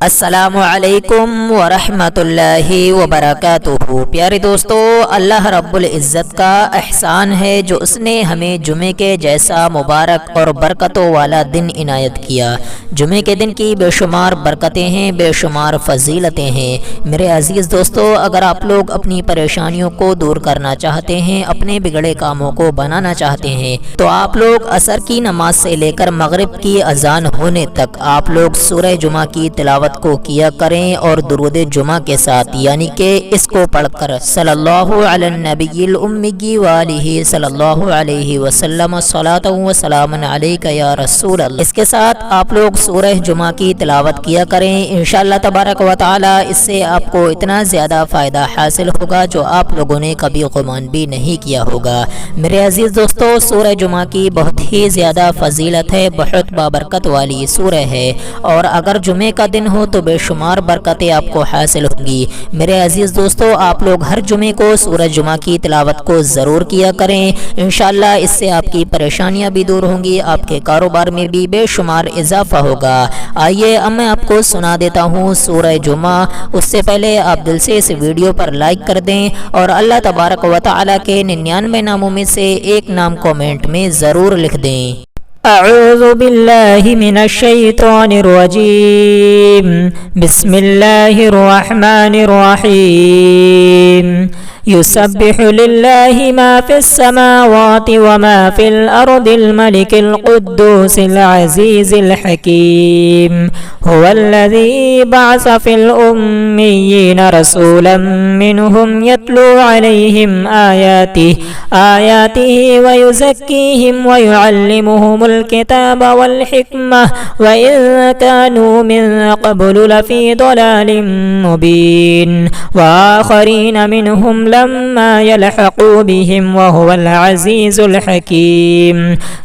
अस्सलामु अलैकुम वरहमतुल्लाहि वबरकातुहू। प्यारे दोस्तों, अल्लाह रब्बुल इज़्ज़त का एहसान है जो उसने हमें जुमे के जैसा मुबारक और बरकतों वाला दिन इनायत किया। जुमे के दिन की बेशुमार बरकतें हैं, बेशुमार फजीलतें हैं। मेरे अजीज़ दोस्तों, अगर आप लोग अपनी परेशानियों को दूर करना चाहते हैं, अपने बिगड़े कामों को बनाना चाहते हैं, तो आप लोग असर की नमाज से लेकर मगरिब की अजान होने तक आप लोग सूरह जुमा की तिलावत को किया करें और दुरूद जुमा के साथ यानी कि इसको पढ़कर सल्लल्लाहु अला नबिय्यिल उम्मी व आलिहि सल्लल्लाहु अलैहि वसल्लम सलातु व सलामुन अलैका या रसूल अल्लाह, इसके साथ आप लोग सूरह जुमा की तिलावत किया करें। इंशाअल्लाह तबारक व तआला इससे आपको इतना ज़्यादा फ़ायदा हासिल होगा जो आप लोगों ने कभी गुमान भी नहीं किया होगा। मेरे अजीज़ दोस्तों, सूरह जुमा की बहुत ही ज़्यादा फजीलत है, बहुत बाबरकत वाली सूरह है और अगर जुमे का दिन हो तो बेशुमार बरकतें आपको हासिल होंगी। मेरे अजीज़ दोस्तों, आप लोग हर जुमे को सूरह जुमा की तिलावत को ज़रूर किया करें। इंशाअल्लाह इससे आपकी परेशानियां भी दूर होंगी, आपके कारोबार में भी बेशुमार इजाफा होगा। आइए अब मैं आपको सुना देता हूँ सूरह जुमा। उससे पहले आप दिल से इस वीडियो पर लाइक कर दें और अल्लाह तबारक व तआला के 99 नामों में से एक नाम कमेंट में ज़रूर लिख दें। अऊज़ु बिल्लाहि मिनश शैतानिर रजीम। बिस्मिल्लाहिर रहमानिर रहीम। युसब्बिहु लिल्लाहि मा फिस समावाति व मा फिल अर्दिल मलिकिल कुद्दूसिल अज़ीज़िल हकीम। हुवल्लज़ी बअस फिल उम्मिय्यीना रसूलन मिनहुम यत्लू अलैहिम आयातिहि व युज़क्कीहिम व युअल्लिमुहुमुल किताब वल हिकमह व इन कानू मिन क़ब्लु लफ़ी ज़लालिम मुबीन व आख़रीन मिनहुम लम्मा यल्हक़ू बिहिम व हुवल अज़ीज़ुल हकीम।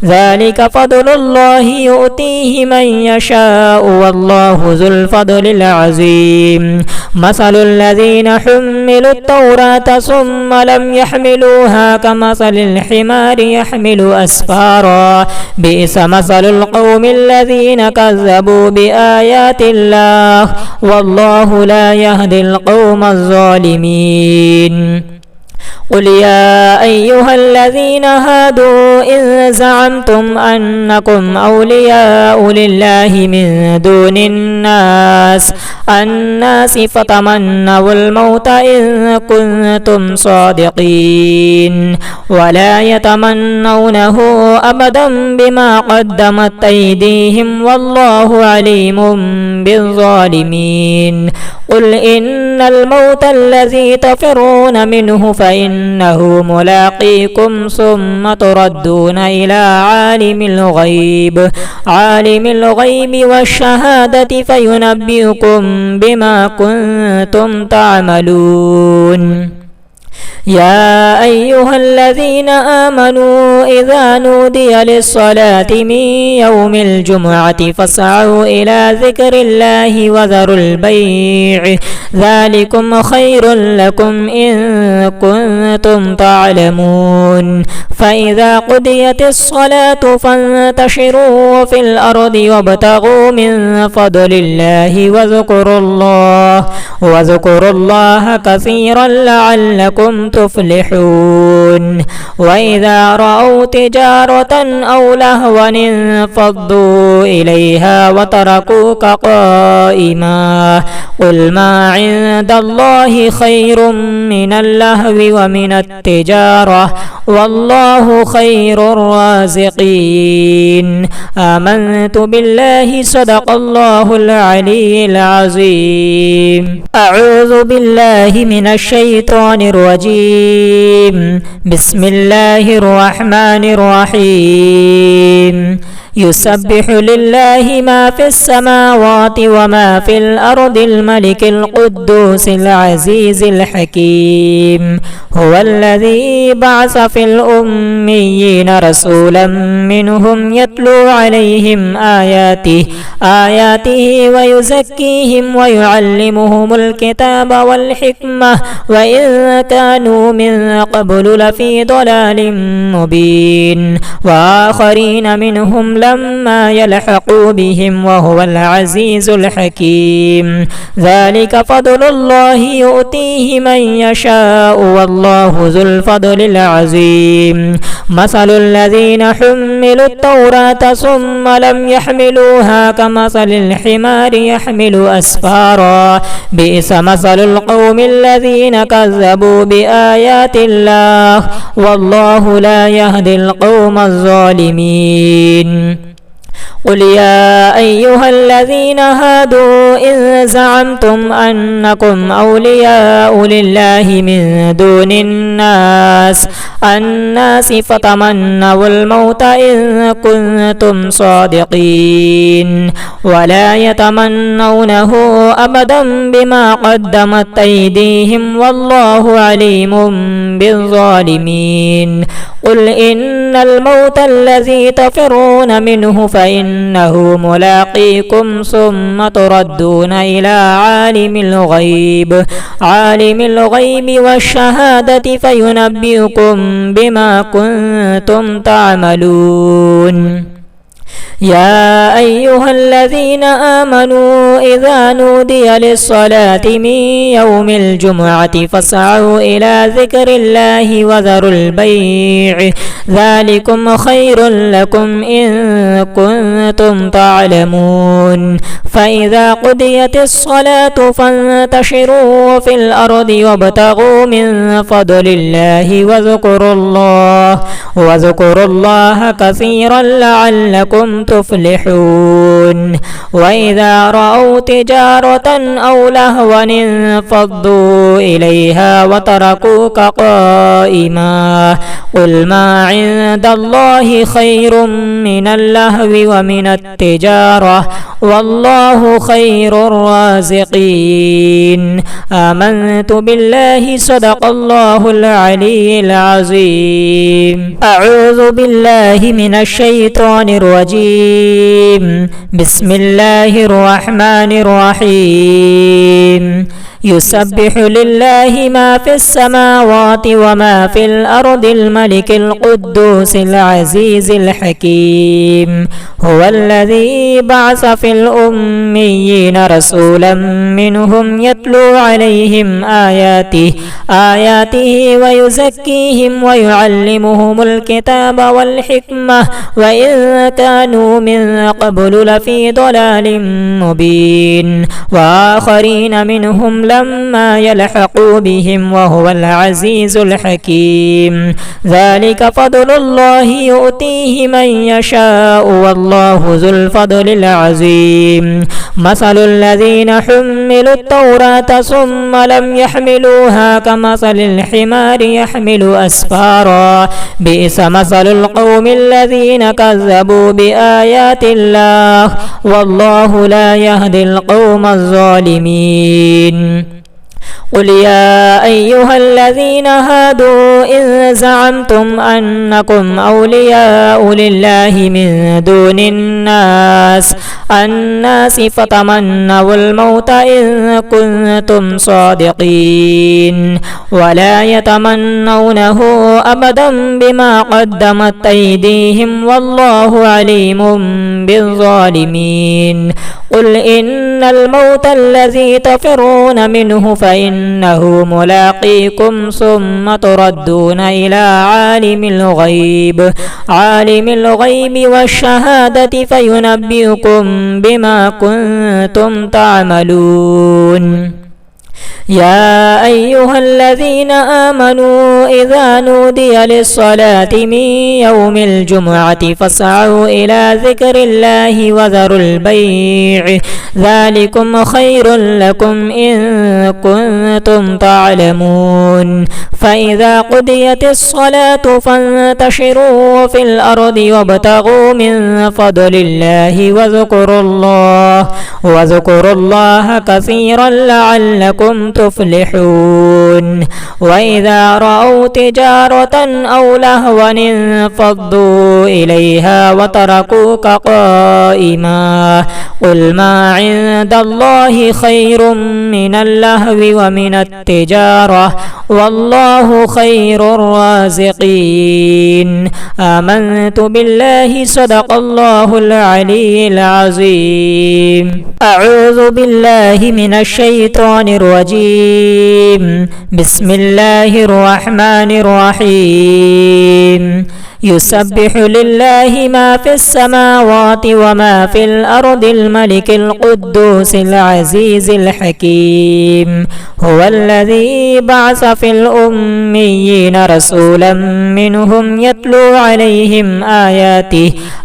ज़ालिका फ़द्लुल्लाहि युअतीहि मन यशाअु वल्लाहु ज़ुल फ़द्लिल अज़ीम। मसलुल लज़ीना हुम्मिलुत तौराता सुम्मा लम यहमिलूहा कमसलिल हिमारि यहमिलु अस्फ़ारा बि'स मसलुल क़ौमिल लज़ीना कज़्ज़बू बिआयातिल्लाह वल्लाहु ला यहदिल क़ौमज़ ज़ालिमीन। क़ुल या अय्युहल्लज़ीना हादू इन ज़अमतुम अन्नकुम औलियाउ लिल्लाहि मिन दूनिन्नास फ़तमन्नवुल मौता इन कुन्तुम सादिक़ीन वला यतमन्नौनहु अबदन बिमा क़द्दमत अयदीहिम वल्लाहु अलीमुम बिज़्ज़ालिमीन। क़ुल इन्नल मौतल्लज़ी तफ़िर्रून मिन्हु फ़इन्नहु मुलाक़ीकुम सुम्मा तुरद्दूना इला आलिमिल ग़ैबि वश्शहादति फ़युनब्बिउकुम बिमा कुन्तुम तअमलून। या अय्युहल्लज़ीना आमनू इज़ा नूदिया लिस्सलाति मिन यौमिल जुमुअति फ़स्अऊ इला ज़िक्रिल्लाहि व ज़रुल बैअ ज़ालिकुम खैरुल लकुम इन कुन्तुम तअलमून। फ़इज़ा क़ुदियतिस्सलातु फ़ंतशिरू फ़िल अर्दि वब्तग़ू मिन फ़द्लिल्लाहि वज़्कुरुल्लाह कसीरन लअल्लकुम तुफ़्लिहून। वइज़ा रअव तिजारतन औ लहवन इंफ़द्दू इलैहा वतरकूक क़ाइमा। क़ुल मा इन्दल्लाहि खैरुम मिनल लहवी व मिनत तिजारह वल्लाहु खैरुर राज़िक़ीन। आमन्तु बिल्लाहि सदक़ल्लाहुल अलीयुल अज़ीम। अऊज़ु बिल्लाहि मिनश शैतानिर रजीम। बिस्मिल्लाहिर रहमानिर रहीम। युसब्बिहु लिल्लाहि मा फिस समावाति व मा फिल अर्दिल मलिकिल कुद्दूसिल अज़ीज़िल हकीम। हुवल्लज़ी बअस في الأميين رسولا منهم يتلو عليهم آياته ويزكيهم ويعلمهم الكتاب والحكمة وإن كانوا من قبل لفي ضلال مبين وآخرين منهم لما يلحقوا بهم وهو العزيز الحكيم ذلك فضل الله يؤتيه من يشاء والله ذو الفضل العظيم مثل الذين حملوا التوراة ثم لم يحملوها كمثل الحمار يحمل أسفارا بئس مثل القوم الذين كذبوا بآيات الله والله لا يهدي القوم الظالمين قل يا أيها الذين هادوا إن زعمتم أنكم أولياء لله من دون الناس فتمنوا الموت إن كنتم صادقين ولا يتمنونه أبدا بما قدمت أيديهم والله عليم بالظالمين قل إن الموت الذي تفرون منه فإنه ملاقيكم ثم تردون إلى عالم الغيب والشهادة فينبئكم بما كنتم تعملون يا أيها الذين آمنوا إذا نودي للصلاة من يوم الجمعة فاسعوا إلى ذكر الله وذروا البيع ذلكم خير لكم إن كنتم تعلمون فإذا قضيت الصلاة فانتشروا في الأرض وابتغوا من فضل الله واذكروا الله كثيرا لعلكم تفلحون وإذا رأوا تجارة أو لهوا انفضوا إليها وتركوك قائما قل ما عند الله خير من اللهو ومن التجارة والله خير الرازقين آمنت بالله صدق الله العلي العظيم أعوذ بالله من الشيطان الرجيم بسم الله الرحمن الرحيم يسبح لله ما في السماوات وما في الأرض الملك القدوس العزيز الحكيم هو الذي بعث في الأميين رسولا منهم يتلو عليهم آياته ويزكيهم ويعلمهم الكتاب والحكمة وإن كانوا من قبل لفي ضلال مبين وآخرين منهم لما يلحقوا بهم وهو العزيز الحكيم ذلك فضل الله يؤتيه من يشاء والله ذو الفضل العظيم مثل الذين حملوا التوراة ثم لم يحملوها كمثل الحمار يحمل أسفارا بئس مثل القوم الذين كذبوا بآيات الله والله لا يهدي القوم الظالمين قل يا أيها الذين هادوا إن زعمتم أنكم أولياء لله من دون الناس فتمنوا الموت إن كنتم صادقين ولا يتمنونه أبدا بما قدمت أيديهم والله عليم بالظالمين قل إن الموت الذي تفرون منه فإنه ملاقيكم ثم تردون إلى عالم الغيب والشهادة فينبئكم بما كنتم تعملون يا أيها الذين آمنوا إذا نودي للصلاة من يوم الجمعة فاسعوا إلى ذكر الله وذروا البيع ذلكم خير لكم إن كنتم تعلمون فإذا قضيت الصلاة فانتشروا في الأرض وابتغوا من فضل الله واذكروا الله كثيرا لعلكم لعلكم تفلحون وإذا رأوا تجارة أو لهوا انفضوا إليها وتركوك قائما قل ما عند الله خير من اللهو ومن التجارة والله خير الرازقين آمنت بالله صدق الله العلي العظيم أعوذ بالله من الشيطان الرجيم بسم الله الرحمن الرحيم يسبح لله ما في السماوات وما في الأرض الملك القدوس العزيز الحكيم هو الذي بعث في الأميين رسولا منهم يتلو عليهم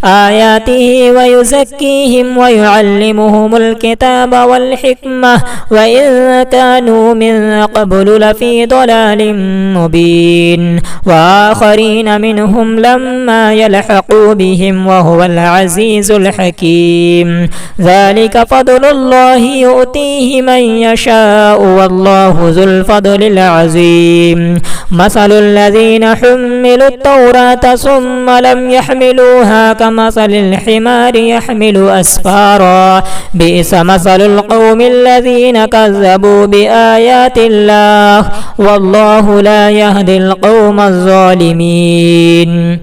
آياته ويزكيهم ويعلمهم الكتاب والحكمة وإن كانوا من قبل لفي ضلال مبين وآخرين منهم لما يلحقوا بهم وهو العزيز الحكيم ذلك فضل الله يؤتيه من يشاء والله ذو الفضل العظيم مثل الذين حملوا التوراة ثم لم يحملوها كمثل الحمار يحمل أسفارا بئس مثل القوم الذين كذبوا بآيات الله والله لا يهدي القوم الظالمين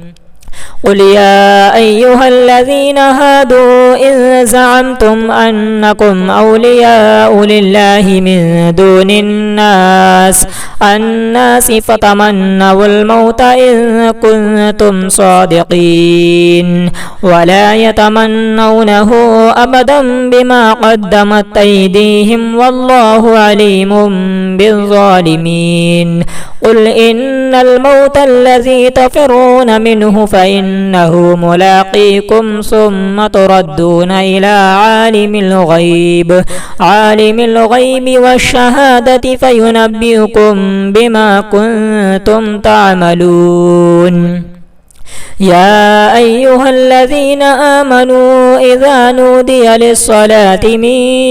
قل يا أيها الذين هادوا إن زعمتم أنكم أولياء لله من دون الناس فتمنوا الموت إن كنتم صادقين ولا يتمنونه أبدا بما قدمت أيديهم والله عليم بالظالمين قل إن الموت الذي تفرون منه فإنه ملاقيكم ثم تردون إلى عالم الغيب والشهادة فينبئكم بما كنتم تعملون يا أيها الذين آمنوا إذا نودي للصلاة من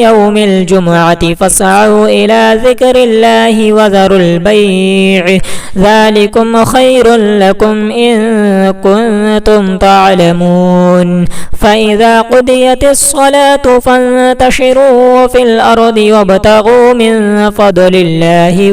يوم الجمعة فاسعوا إلى ذكر الله وذروا البيع ذلكم خير لكم إن كنتم تعلمون فإذا قضيت الصلاة فانتشروا في الأرض وابتغوا من فضل الله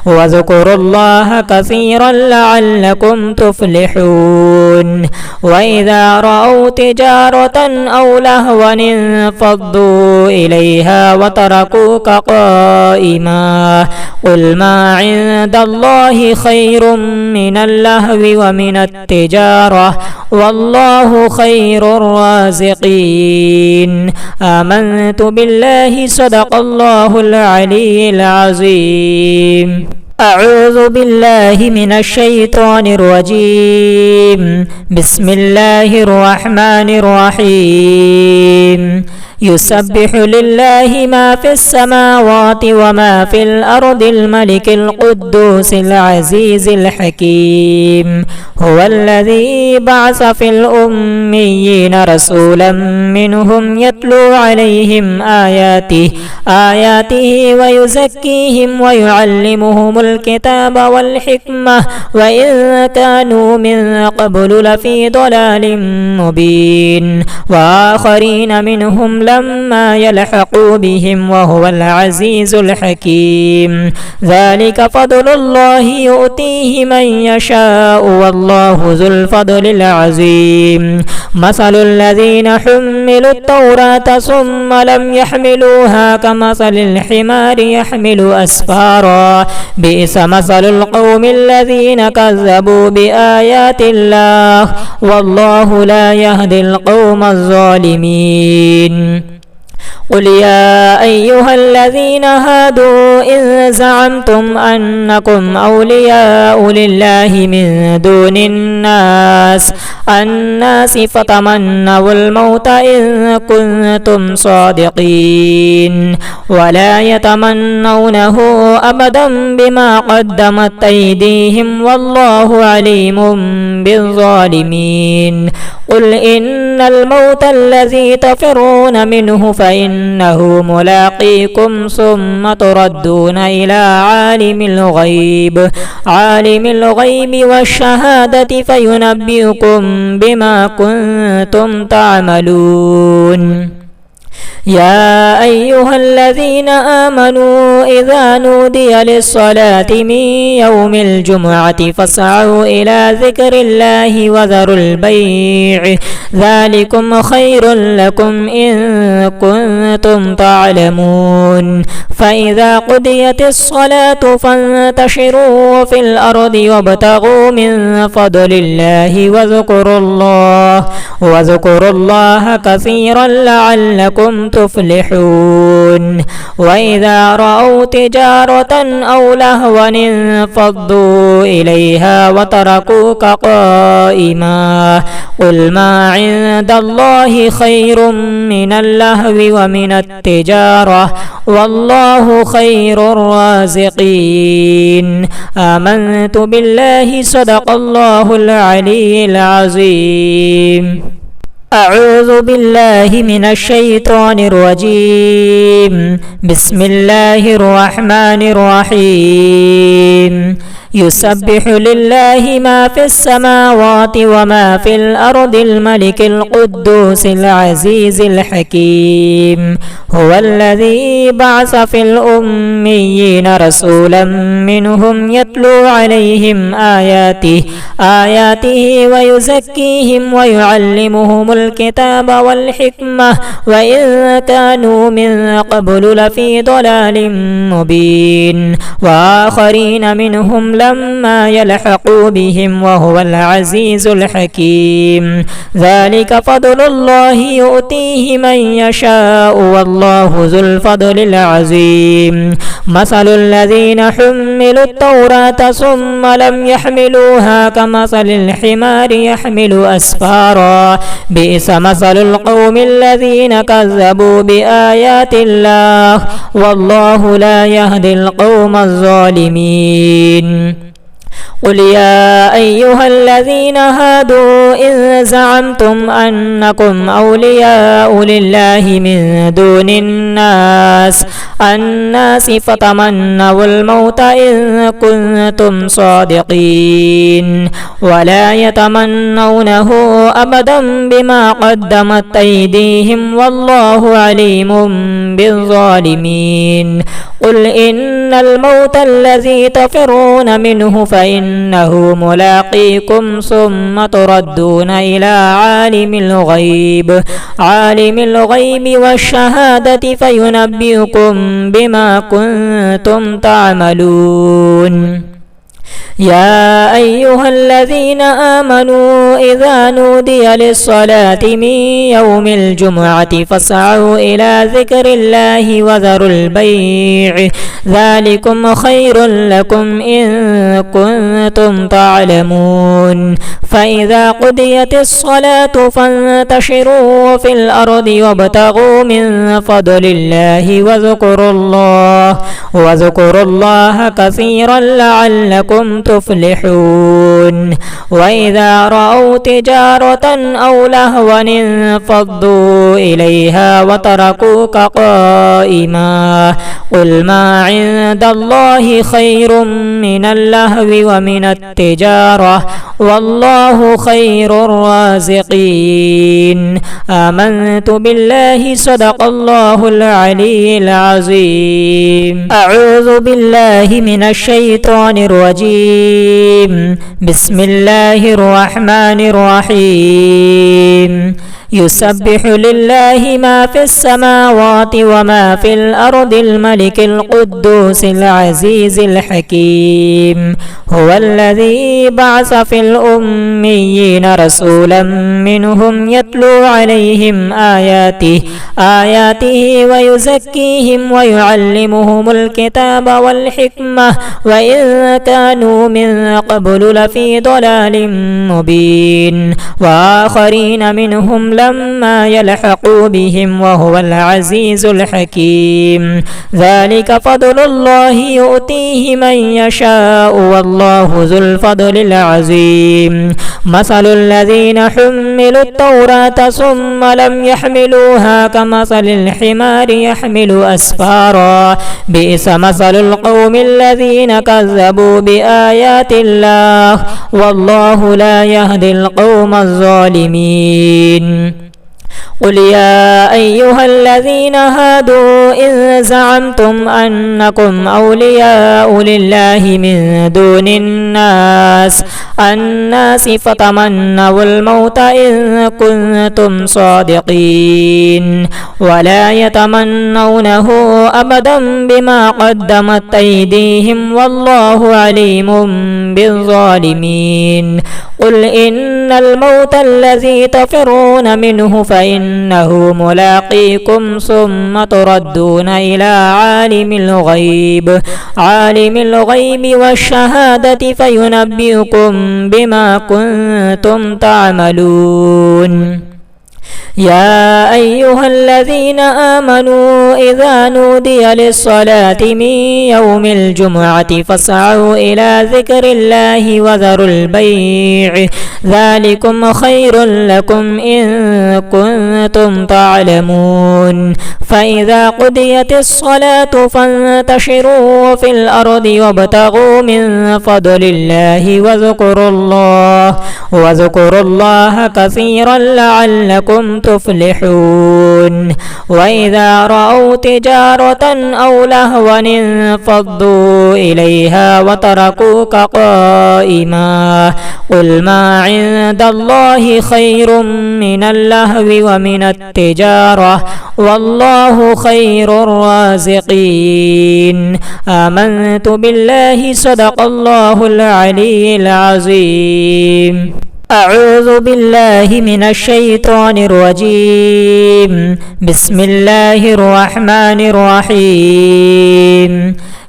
واذكروا الله كثيرا لعلكم تفلحون وإذا رأوا تجارة أو لهوا انفضوا إليها وتركوك قائما قل ما عند الله خير من اللهو ومن التجارة والله خير الرازقين آمنت بالله صدق الله العلي العظيم أعوذ بالله من الشيطان الرجيم بسم الله الرحمن الرحيم يسبح لله ما في السماوات وما في الأرض الملك القدوس العزيز الحكيم هو الذي بعث في الأميين رسولا منهم يتلو عليهم آياته ويزكيهم ويعلمهم الكتاب والحكمة وإن كانوا من قبل لفي ضلال مبين وآخرين منهم لما يلحقوا بهم وهو العزيز الحكيم ذلك فضل الله يؤتيه من يشاء والله ذو الفضل العظيم مثل الذين حملوا التوراة ثم لم يحملوها كمثل الحمار يحمل أسفارا بئس مثل القوم الذين كذبوا بآيات الله والله لا يهدي القوم الظالمين قل يا أيها الذين هادوا إن زعمتم أنكم أولياء لله من دون الناس فتمنوا الموت إن كنتم صادقين ولا يتمنونه أبدا بما قدمت أيديهم والله عليم بالظالمين قل إن الموت الذي تفرون منه فإن فإنه ملاقيكم ثم تردون إلى عالم الغيب والشهادة فينبئكم بما كنتم تعملون. يا أيها الذين آمنوا إذا نودي للصلاة من يوم الجمعة فاسعوا إلى ذكر الله وذروا البيع ذلكم خير لكم إن كنتم تعلمون. فإذا قضيت الصلاة فانتشروا في الأرض وابتغوا من فضل الله واذكروا الله كثيرا لعلكم تفلحون. وإذا رأوا تجارة أو لهوا انفضوا إليها وتركوك قائما قل ما عند الله خير من اللهو ومن التجارة والله خير الرازقين. آمنت بالله صدق الله العلي العظيم. أعوذ بالله من الشيطان الرجيم. بسم الله الرحمن الرحيم. يسبح لله ما في السماوات وما في الأرض الملك القدوس العزيز الحكيم. هو الذي بعث في الأميين رسولا منهم يتلو عليهم آياته ويزكيهم ويعلمهم الكتاب والحكمة وإن كانوا من قبل لفي ضلال مبين. وآخرين منهم لما يلحقوا بهم وهو العزيز الحكيم. ذلك فضل الله يؤتيه من يشاء والله ذو الفضل العظيم. مثل الذين حملوا التوراة ثم لم يحملوها كمثل الحمار يحمل أسفارا بئس مثل القوم الذين كذبوا بآيات الله والله لا يهدي القوم الظالمين. قل يا أيها الذين هادوا إن زعمتم أنكم أولياء لله من دون الناس فتمنوا الموت إن كنتم صادقين ولا يتمنونه أبدا بما قدمت أيديهم والله عليم بالظالمين. قل إن الموت الذي تفرون منه فإنه ملاقيكم ثم تردون إلى عالم الغيب والشهادة فينبئكم بما كنتم تعملون. يا أيها الذين آمنوا إذا نودي للصلاة من يوم الجمعة فاسعوا إلى ذكر الله وذروا البيع ذلكم خير لكم إن كنتم تعلمون. فإذا قضيت الصلاة فانتشروا في الأرض وابتغوا من فضل الله واذكروا الله كثيرا لعلكم تفلحون. وإذا رأوا تجارة أو لهوا انفضوا إليها وتركوك قائما قل ما عند الله خير من اللهو ومن التجارة والله خير الرازقين. آمنت بالله صدق الله العلي العظيم. أعوذ بالله من الشيطان الرجيم. بسم الله الرحمن الرحيم. يسبح لله ما في السماوات وما في الأرض الملك القدوس العزيز الحكيم. هو الذي بعث في الأميين رسولا منهم يتلو عليهم آياته ويزكيهم ويعلمهم الكتاب والحكمة وإن كانوا من قبل لفي ضلال مبين. وآخرين منهم لما يلحقوا بهم وهو العزيز الحكيم. ذلك فضل الله يؤتيه من يشاء والله ذو الفضل العظيم. الرجيم مثل الذين حملوا التوراة ثم لم يحملوها كمثل الحمار يحمل أسفارا بئس مثل القوم الذين كذبوا بآيات الله والله لا يهدي القوم الظالمين قل يا أيها الذين هادوا إن زعمتم أنكم أولياء لله من دون الناس فتمنوا الموت إن كنتم صادقين ولا يتمنونه أبدا بما قدمت أيديهم والله عليم بالظالمين قل إن الموت الذي تفرون منه فإنه ملاقيكم ثم تردون إلى عالم الغيب والشهادة فينبئكم بما كنتم تعملون يا أيها الذين آمنوا إذا نودي للصلاة من يوم الجمعة فاسعوا إلى ذكر الله وذروا البيع ذلكم خير لكم إن كنتم تعلمون فإذا قضيت الصلاة فانتشروا في الأرض وابتغوا من فضل الله واذكروا الله كثيرا لعلكم تفلحون وإذا رأوا تجارة أو لهوا انفضوا إليها وتركوك قائما قل ما عند الله خير من اللهو ومن التجارة والله خير الرازقين آمنت بالله صدق الله العلي العظيم أعوذ بالله من الشيطان الرجيم بسم الله الرحمن الرحيم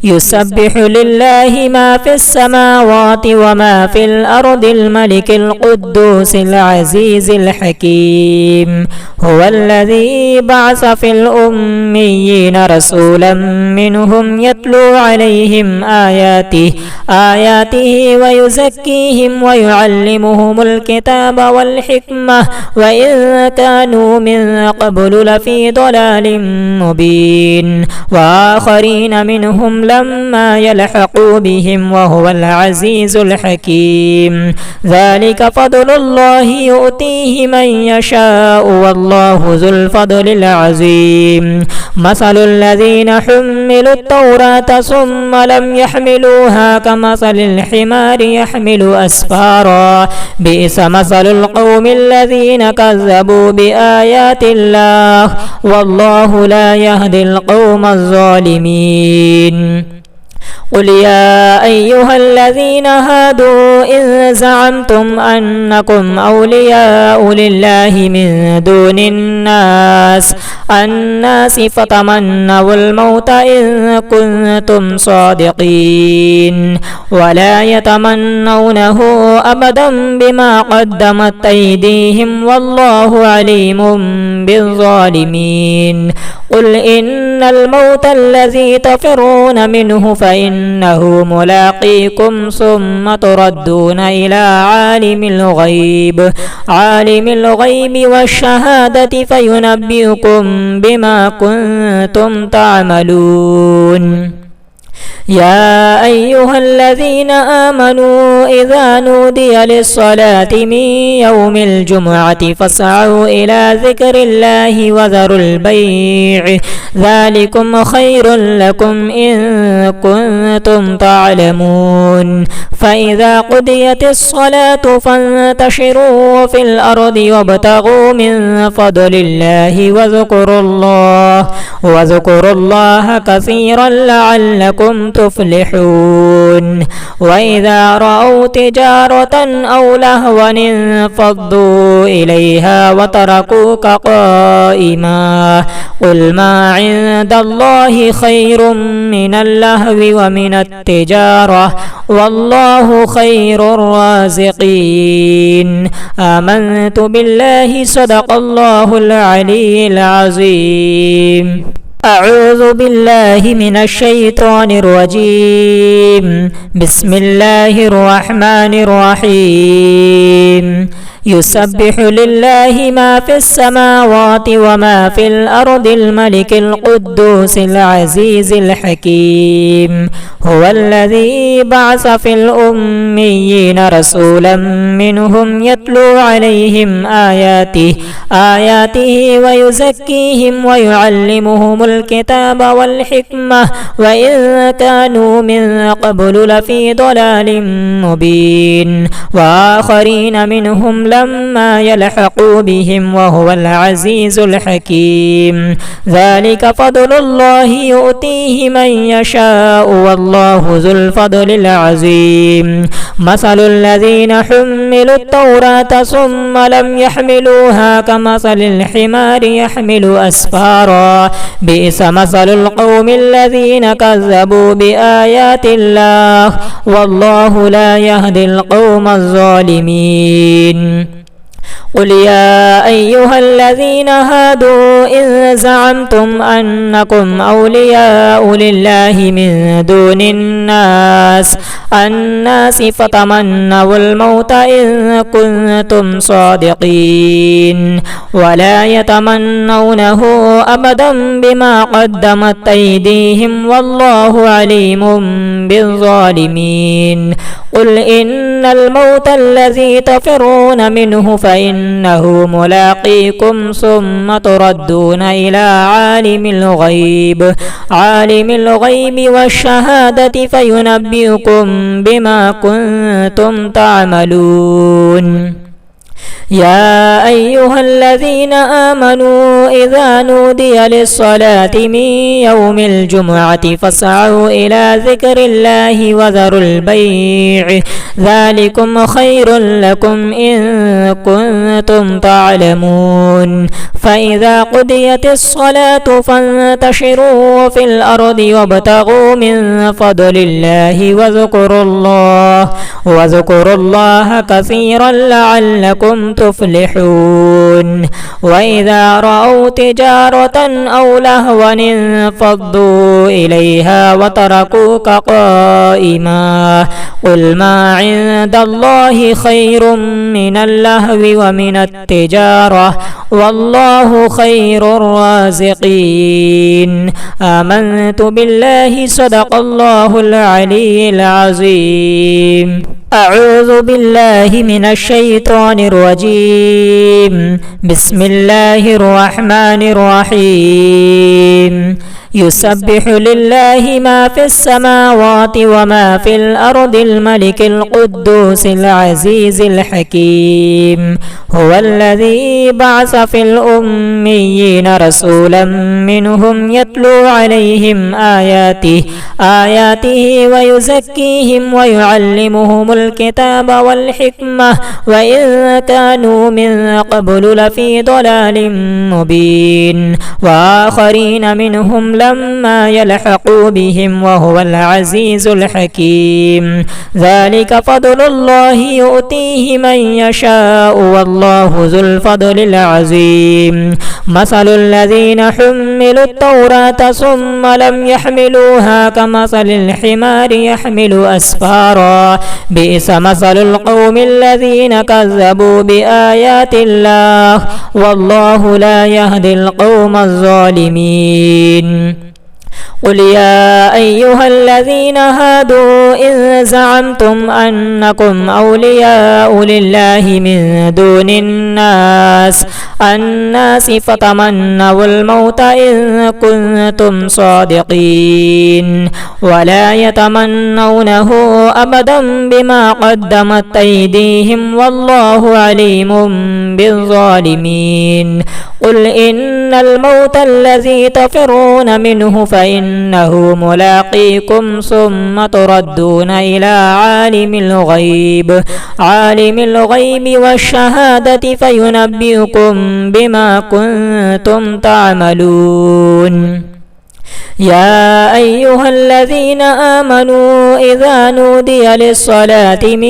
يسبح لله ما في السماوات وما في الأرض الملك القدوس العزيز الحكيم هو الذي بعث في الأميين رسولا منهم يتلو عليهم آياته ويزكيهم ويعلمهم الكتاب والحكمة وإن كانوا من قبل لفي ضلال مبين وآخرين منهم لما يلحقوا بهم وهو العزيز الحكيم ذلك فضل الله يؤتيه من يشاء والله ذو الفضل العظيم مثل الذين حملوا التوراة ثم لم يحملوها كمثل الحمار يحمل أسفارا بئس مثل القوم الذين كذبوا بآيات الله والله لا يهدي القوم الظالمين قل يا أيها الذين هادوا إن زعمتم أنكم أولياء لله من دون الناس فتمنوا الموت إن كنتم صادقين ولا يتمنونه أبدا بما قدمت أيديهم والله عليم بالظالمين قل إن الموت الذي تفرون منه فإنه ملاقيكم ثم تردون إلى عالم الغيب والشهادة فينبئكم بما كنتم تعملون يا أيها الذين آمنوا إذا نودي للصلاة من يوم الجمعة فاسعوا إلى ذكر الله وذروا البيع ذلكم خير لكم إن كنتم تعلمون فإذا قضيت الصلاة فانتشروا في الأرض وابتغوا من فضل الله واذكروا الله كثيرا لعلكم تفلحون وإذا رأوا تجارة أو لهوا انفضوا إليها وتركوك قائما قل ما عند الله خير من اللهو ومن التجارة والله خير الرازقين آمنت بالله صدق الله العلي العظيم أعوذ بالله من الشيطان الرجيم. بسم الله الرحمن الرحيم. يسبح لله ما في السماوات وما في الأرض الملك القدوس العزيز الحكيم. هو الذي بعث في الأميين رسولا منهم يتلو عليهم آياته ويزكيهم ويعلمهم الكتاب والحكمة وإن كانوا من قبل لفي ضلال مبين. وآخرين منهم لما يلحقوا بهم وهو العزيز الحكيم. ذلك فضل الله يؤتيه من يشاء والله ذو الفضل العظيم. مثل الذين حملوا التوراة ثم لم يحملوها كمثل الحمار يحمل أسفارا بئس مثل القوم الذين كذبوا بآيات الله والله لا يهدي القوم الظالمين. قل يا أيها الذين هادوا إن زعمتم أنكم أولياء لله من دون الناس فتمنوا الموت إن كنتم صادقين ولا يتمنونه أبدا بما قدمت أيديهم والله عليم بالظالمين. قل إن الموت الذي تفرون منه فإنه ملاقيكم ثم تردون إلى عالم الغيب والشهادة فينبئكم بما كنتم تعملون. يا أيها الذين آمنوا إذا نودي للصلاة من يوم الجمعة فاسعوا إلى ذكر الله وذروا البيع ذلكم خير لكم إن كنتم تعلمون. فإذا قضيت الصلاة فانتشروا في الأرض وابتغوا من فضل الله واذكروا الله كثيرا لعلكم تفلحون. وإذا رأوا تجارة أو لهوا انفضوا إليها وتركوك قائما. قل ما عند الله خير من اللهو ومن التجارة والله خير الرازقين. آمنت بالله صدق الله العلي العظيم. أعوذ بالله من الشيطان الرجيم. بسم الله الرحمن الرحيم. يسبح لله ما في السماوات وما في الأرض الملك القدوس العزيز الحكيم. هو الذي بعث في الأميين رسولا منهم يتلو عليهم آياته ويزكيهم ويعلمهم الكتاب والحكمة وإن كانوا من قبل لفي ضلال مبين. وآخرين منهم لما يلحقوا بهم وهو العزيز الحكيم. ذلك فضل الله يؤتيه من يشاء والله ذو الفضل العظيم. مثل الذين حملوا التوراة ثم لم يحملوها كمثل الحمار يحمل أسفارا بئس مثل القوم الذين كذبوا بآيات الله والله لا يهدي القوم الظالمين. قل يا أيها الذين هادوا إن زعمتم أنكم أولياء لله من دون الناس فتمنوا الموت إن كنتم صادقين ولا يتمنونه أبدا بما قدمت أيديهم والله عليم بالظالمين. قل إن الموت الذي تفرون منه فإنه ملاقيكم ثم تردون إلى عالم الغيب والشهادة فينبئكم بما كنتم تعملون. يا أيها الذين آمنوا إذا نودي للصلاة من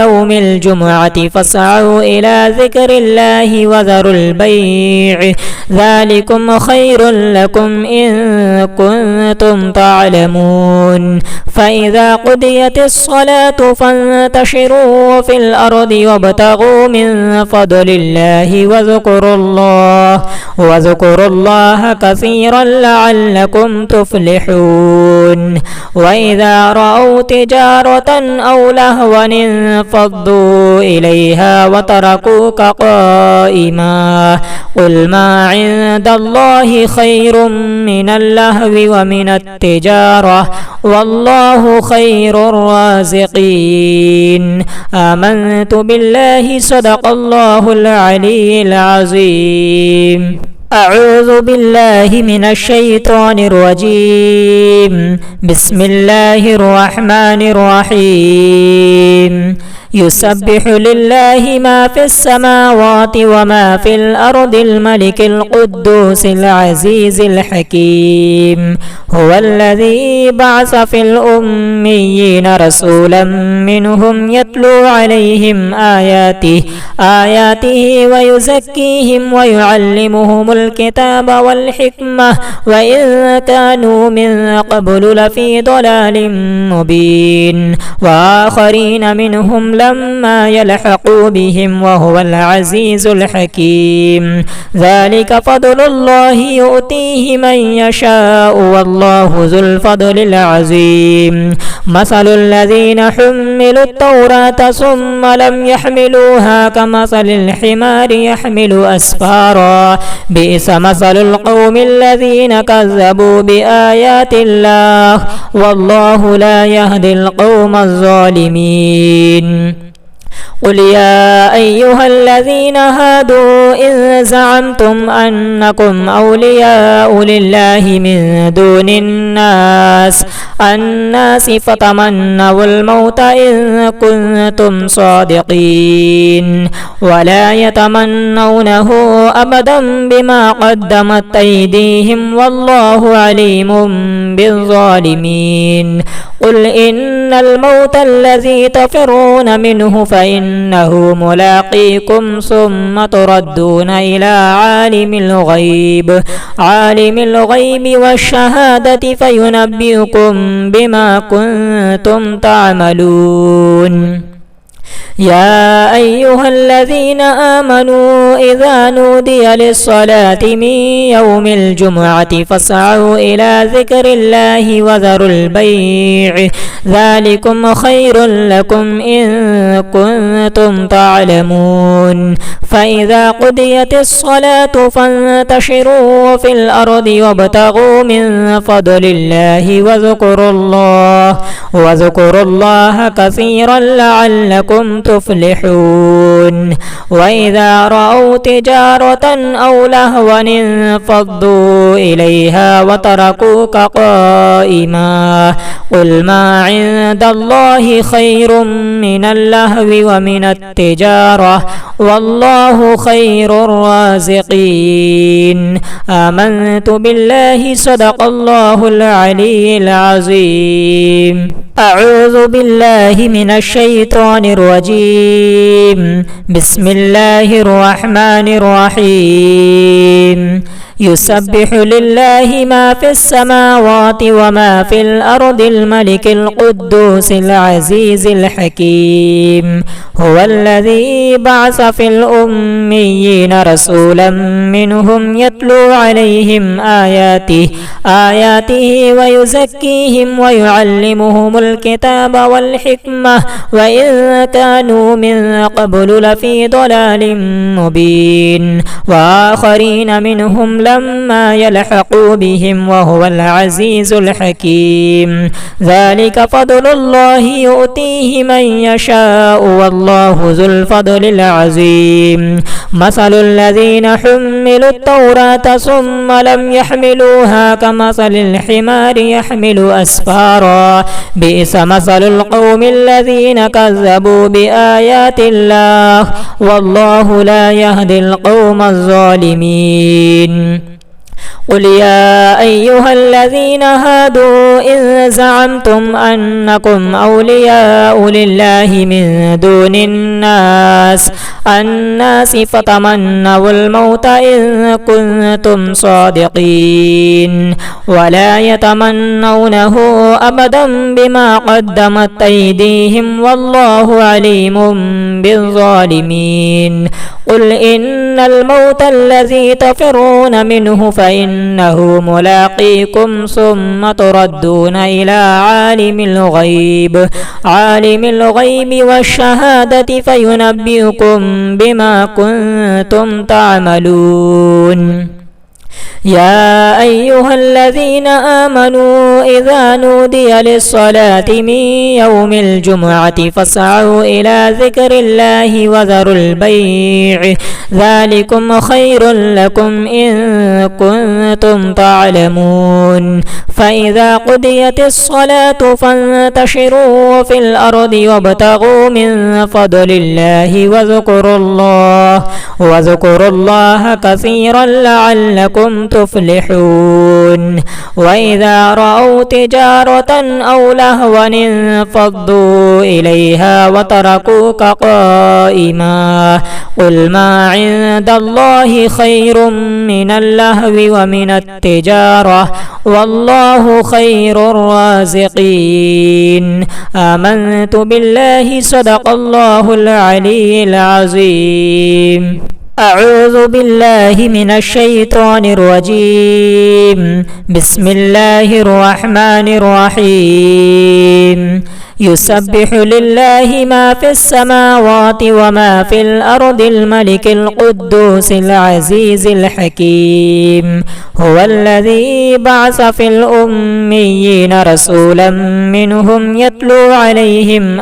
يوم الجمعة فاسعوا إلى ذكر الله وذروا البيع ذلكم خير لكم إن كنتم تعلمون فإذا قضيت الصلاة فانتشروا في الأرض وابتغوا من فضل الله واذكروا الله كثيرا لعلكم تفلحون وإذا رأوا تجارة أو لهوا انفضوا إليها وتركوك قائما قل ما عند الله خير من اللهو ومن التجارة والله خير الرازقين آمنت بالله صدق الله العلي العظيم أعوذ بالله من الشيطان الرجيم بسم الله الرحمن الرحيم يسبح لله ما في السماوات وما في الأرض الملك القدوس العزيز الحكيم هو الذي بعث في الأميين رسولا منهم يتلو عليهم آياته ويزكيهم ويعلمهم الكتاب والحكمة وإن كانوا من قبل لفي ضلال مبين وآخرين منهم لما يلحقوا بهم وهو العزيز الحكيم ذلك فضل الله يؤتيه من يشاء والله ذو الفضل العظيم مثل الذين حملوا التوراة ثم لم يحملوها كمثل الحمار يحمل أسفارا بئس مثل القوم الذين كذبوا بآيات الله والله لا يهدي القوم الظالمين قل يا أيها الذين هادوا إن زعمتم أنكم أولياء لله من دون الناس فتمنوا الموت إن كنتم صادقين ولا يتمنونه أبدا بما قدمت أيديهم والله عليم بالظالمين قل إن الموت الذي تفرون منه فإنه ملاقيكم ثم تردون إلى عالم الغيب والشهادة فينبئكم بما كنتم تعملون يا أيها الذين آمنوا إذا نودي للصلاة من يوم الجمعة فاسعوا إلى ذكر الله وذروا البيع ذلكم خير لكم إن كنتم تعلمون فإذا قضيت الصلاة فانتشروا في الأرض وابتغوا من فضل الله واذكروا الله كثيرا لعلكم تفلحون وإذا رأوا تجارة أو لهوا انفضوا إليها وتركوك قائما قل ما عند الله خير من اللهو ومن التجارة والله خير الرازقين آمنت بالله صدق الله العلي العظيم أعوذ بالله من الشيطان الرجيم بسم الله الرحمن الرحيم يسبح لله ما في السماوات وما في الأرض الملك القدوس العزيز الحكيم هو الذي بعث في الأميين رسولا منهم يتلو عليهم آياته ويزكيهم ويعلمهم الكتاب والحكمة وإن كانوا من قبل لفي ضلال مبين وآخرين منهم لما يلحقوا بهم وهو العزيز الحكيم ذلك فضل الله يؤتيه من يشاء والله ذو الفضل العظيم مثل الذين حملوا التوراة ثم لم يحملوها كمثل الحمار يحمل أسفارا بئس مثل القوم الذين كذبوا بآيات الله والله لا يهدي القوم الظالمين قل يا أيها الذين هادوا إن زعمتم أنكم أولياء لله من دون الناس فتمنوا الموت إن كنتم صادقين ولا يتمنونه أبدا بما قدمت أيديهم والله عليم بالظالمين قل إن الموت الذي تفرون منه فإنه ملاقيكم ثم تردون إلى عالم الغيب والشهادة فينبئكم بما كنتم تعملون يا أيها الذين آمنوا إذا نودي للصلاة من يوم الجمعة فاسعوا إلى ذكر الله وذروا البيع ذلكم خير لكم إن كنتم تعلمون فإذا قضيت الصلاة فانتشروا في الأرض وابتغوا من فضل الله واذكروا الله كثيرا لعلكم تفلحون وإذا رأوا تجارة أو لهوا انفضوا إليها وتركوك قائما قل ما عند الله خير من اللهو ومن التجارة والله خير الرازقين آمنت بالله صدق الله العلي العظيم أعوذ بالله من الشيطان الرجيم بسم الله الرحمن الرحيم يسبح لله ما في السماوات وما في الأرض الملك القدوس العزيز الحكيم هو الذي بعث في الأميين رسولا منهم يتلو عليهم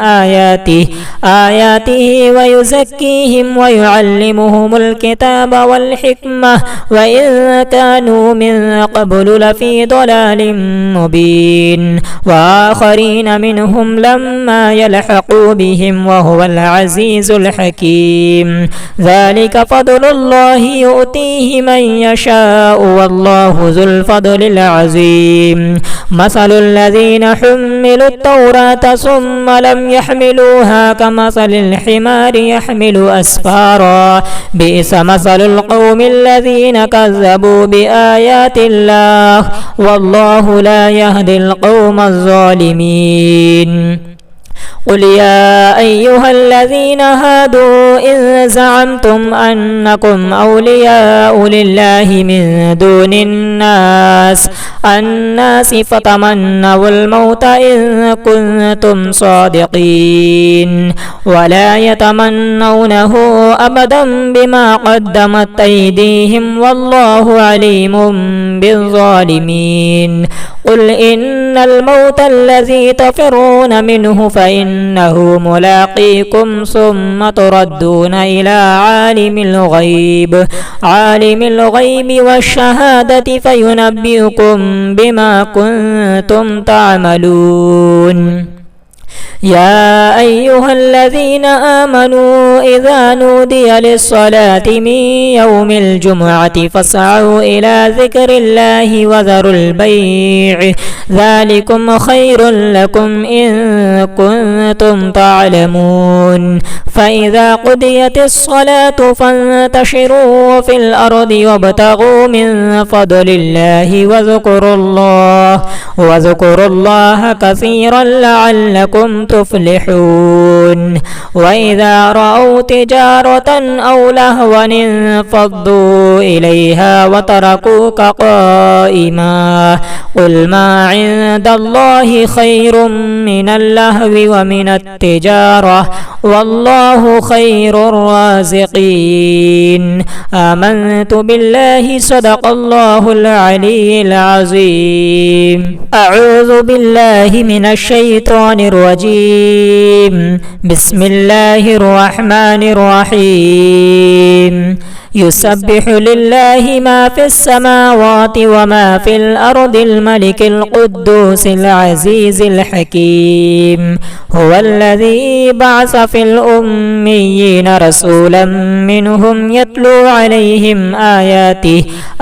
آياته ويزكيهم ويعلمهم الكتاب والحكمة وإن كانوا من قبل لفي ضلال مبين وآخرين منهم لما يلحقوا بهم وهو العزيز الحكيم ذلك فضل الله يؤتيه من يشاء والله ذو الفضل العظيم مثل الذين حملوا التوراة ثم لم يحملوها كمثل الحمار يحمل أسفارا بئس مثل القوم الذين كذبوا بآيات الله والله لا يهدي القوم الظالمين قل يا أيها الذين هادوا إن زعمتم أنكم أولياء لله من دون الناس فتمنوا الموت إن كنتم صادقين ولا يتمنونه أبدا بما قدمت أيديهم والله عليم بالظالمين قل إن الموت الذي تفرون منه فإنه ملاقيكم ثم تردون إلى عالم الغيب والشهادة فينبئكم بما كنتم تعملون يا أيها الذين آمنوا إذا نودي للصلاة من يوم الجمعة فاسعوا إلى ذكر الله وذروا البيع ذلكم خير لكم إن كنتم تعلمون فإذا قضيت الصلاة فانتشروا في الأرض وابتغوا من فضل الله واذكروا الله كثيرا لعلكم تفلحون وإذا رأوا تجارة أو لهوا انفضوا إليها وتركوك قائما قل ما عند الله خير من اللهو ومن التجارة والله خير الرازقين آمنت بالله صدق الله العلي العظيم أعوذ بالله من الشيطان الرجيم بسم الله الرحمن الرحيم يسبح لله ما في السماوات وما في الأرض الملك القدوس العزيز الحكيم. هو الذي بعث في الأميين رسولا منهم يتلو عليهم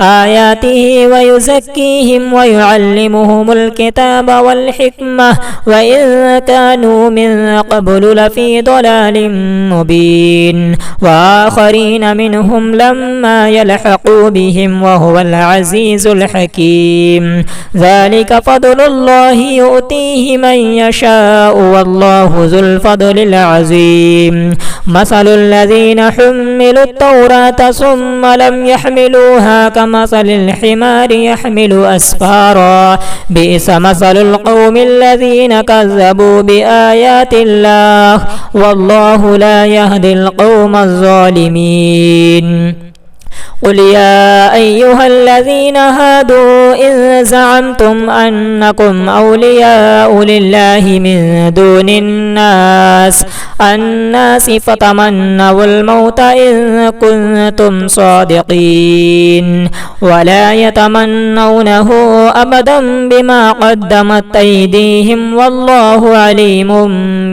آياته ويزكيهم ويعلمهم الكتاب والحكمة وإن كانوا من قبل لفي ضلال مبين. وآخرين منهم لما يلحقوا بهم وهو العزيز الحكيم. ذلك فضل الله يؤتيه من يشاء والله ذو الفضل العظيم. مثل الذين حملوا التوراة ثم لم يحملوها كمثل الحمار يحمل أسفارا بئس مثل القوم الذين كذبوا بآيات الله والله لا يهدي القوم الظالمين. قل يا أيها الذين هادوا إن زعمتم أنكم أولياء لله من دون الناس فتمنوا الموت إن كنتم صادقين ولا يتمنونه أبدا بما قدمت أيديهم والله عليم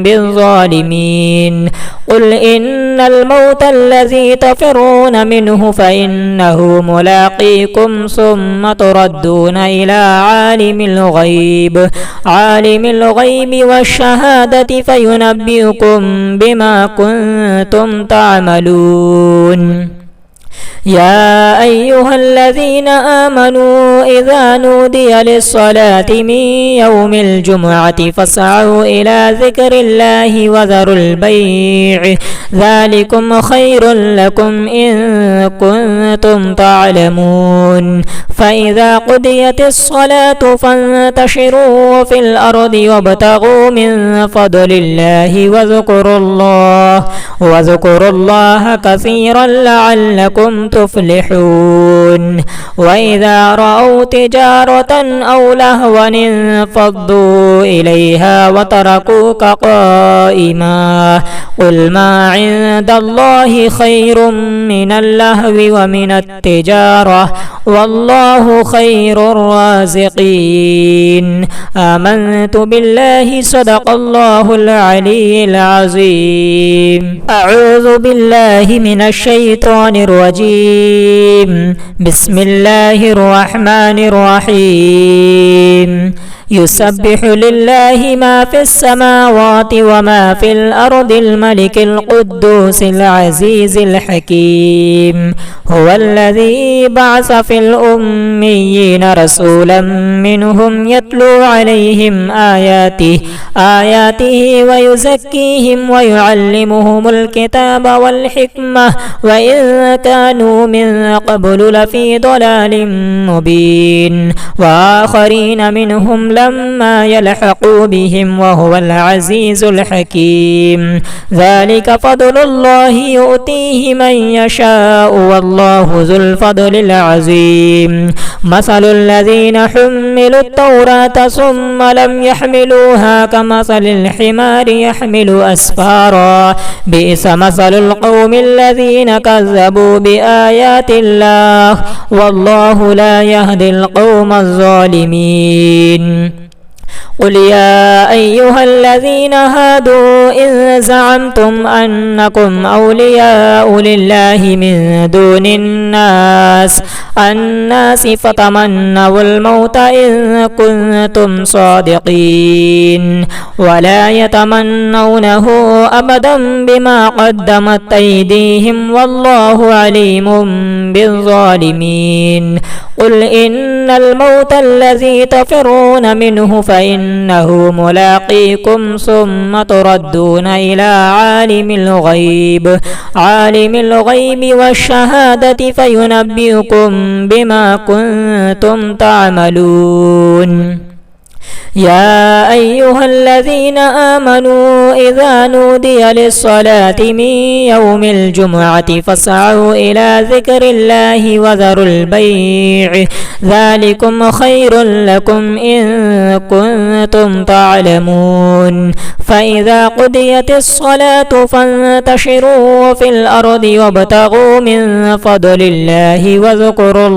بالظالمين. قل إن الموت الذي تفرون منه فإنه ملاقيكم ثم تردون إلى عالم الغيب والشهادة فينبئكم بما كنتم تعملون. يا أيها الذين آمنوا إذا نودي للصلاة من يوم الجمعة فاسعوا إلى ذكر الله وذروا البيع ذلكم خير لكم إن كنتم تعلمون. فإذا قضيت الصلاة فانتشروا في الأرض وابتغوا من فضل الله واذكروا الله كثيرا لعلكم تفلحون. وإذا رأوا تجارة أو لهوا انفضوا إليها وتركوك قائما. قل ما عند الله خير من اللهو ومن التجارة والله خير الرازقين. آمنت بالله صدق الله العلي العظيم. أعوذ بالله من الشيطان الرجيم. بسم الله الرحمن الرحيم. يسبح لله ما في السماوات وما في الأرض الملك القدوس العزيز الحكيم. هو الذي بعث في الأميين رسولا منهم يتلو عليهم آياته ويزكيهم ويعلمهم الكتاب والحكمة وإن كانوا من قبل لفي ضلال مبين. وآخرين منهم لما يلحقوا بهم وهو العزيز الحكيم. ذلك فضل الله يؤتيه من يشاء والله ذو الفضل العظيم. مثل الذين حملوا التوراة ثم لم يحملوها كمثل الحمار يحمل أسفارا بئس مثل القوم الذين كذبوا بآيات الله والله لا يهدي القوم الظالمين. قل يا أيها الذين هادوا إن زعمتم أنكم أولياء لله من دون الناس فتمنوا الموت إن كنتم صادقين ولا يتمنونه أبدا بما قدمت أيديهم والله عليم بالظالمين. قل إن الموت الذي تفرون منه فإنه ملاقيكم ثم تردون إلى عالم الغيب والشهادة فينبئكم بما كنتم تعملون. يا أيها الذين آمنوا إذا نودي للصلاة من يوم الجمعة فاسعوا إلى ذكر الله وذروا البيع ذلكم خير لكم إن كنتم تعلمون فإذا قضيت الصلاة فانتشروا في الأرض وابتغوا من فضل الله واذكروا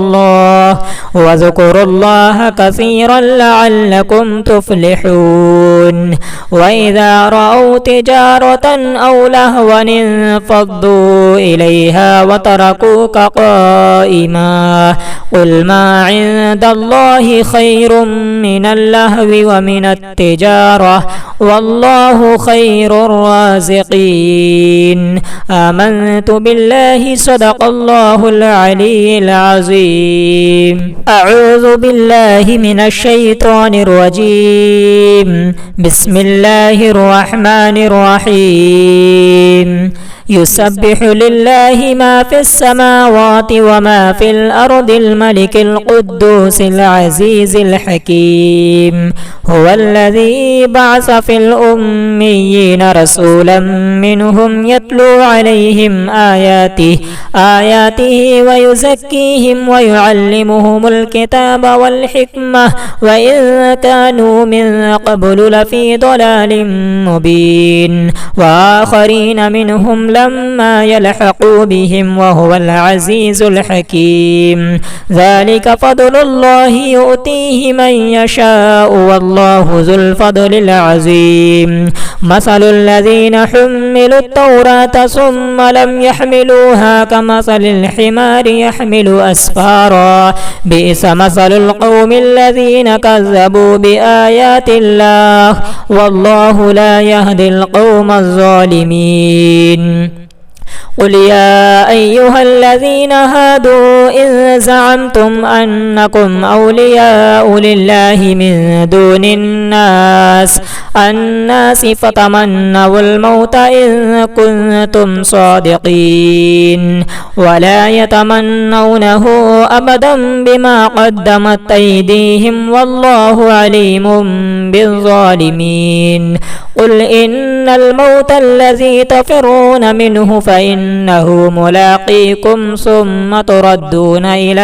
الله كثيرا لعلكم تفلحون وإذا رأوا تجارة أو لهوا انفضوا إليها وتركوك قائما قل ما عند الله خير من اللهو ومن التجارة والله خير الرازقين آمنت بالله صدق الله العلي العظيم أعوذ بالله من الشيطان الرجيم بسم الله الرحمن الرحيم يسبح لله ما في السماوات وما في الأرض الملك القدوس العزيز الحكيم هو الذي بعث في الأميين رسولا منهم يتلو عليهم آياته ويزكيهم ويعلمهم الكتاب والحكمة وإن كانوا من قبل لفي ضلال مبين وآخرين منهم لما يلحقوا بهم وهو العزيز الحكيم ذلك فضل الله يؤتيه من يشاء والله ذو الفضل العظيم مثل الذين حملوا التوراة ثم لم يحملوها كمثل الحمار يحمل أسفارا بئس مثل القوم الذين كذبوا بآيات الله والله لا يهدي القوم الظالمين قل يا أيها الذين هادوا إن زعمتم أنكم أولياء لله من دون الناس فتمنوا الموت إن كنتم صادقين ولا يتمنونه أبدا بما قدمت أيديهم والله عليم بالظالمين قل إن الموت الذي تفرون منه فإنه ملاقيكم ثم تردون إلى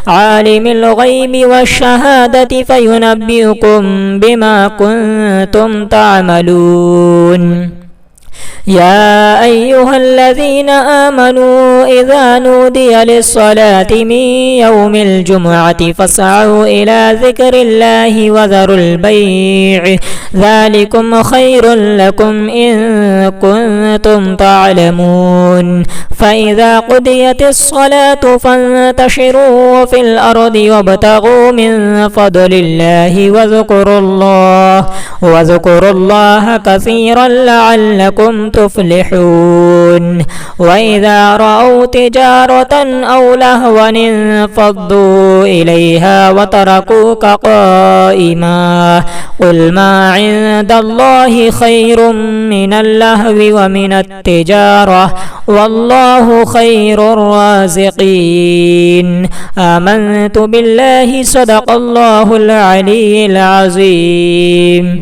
عالم الغيب والشهادة فينبئكم بما كنتم تعملون يا أيها الذين آمنوا إذا نودي للصلاة من يوم الجمعة فاسعوا إلى ذكر الله وذروا البيع ذلكم خير لكم إن كنتم تعلمون فإذا قضيت الصلاة فانتشروا في الأرض وابتغوا من فضل الله واذكروا الله كثيرا لعلكم تفلحون وإذا رأوا تجارة أو لهوا انفضوا إليها وتركوك قائما قل ما عند الله خير من اللهو ومن التجارة والله خير الرازقين آمنت بالله صدق الله العلي العظيم.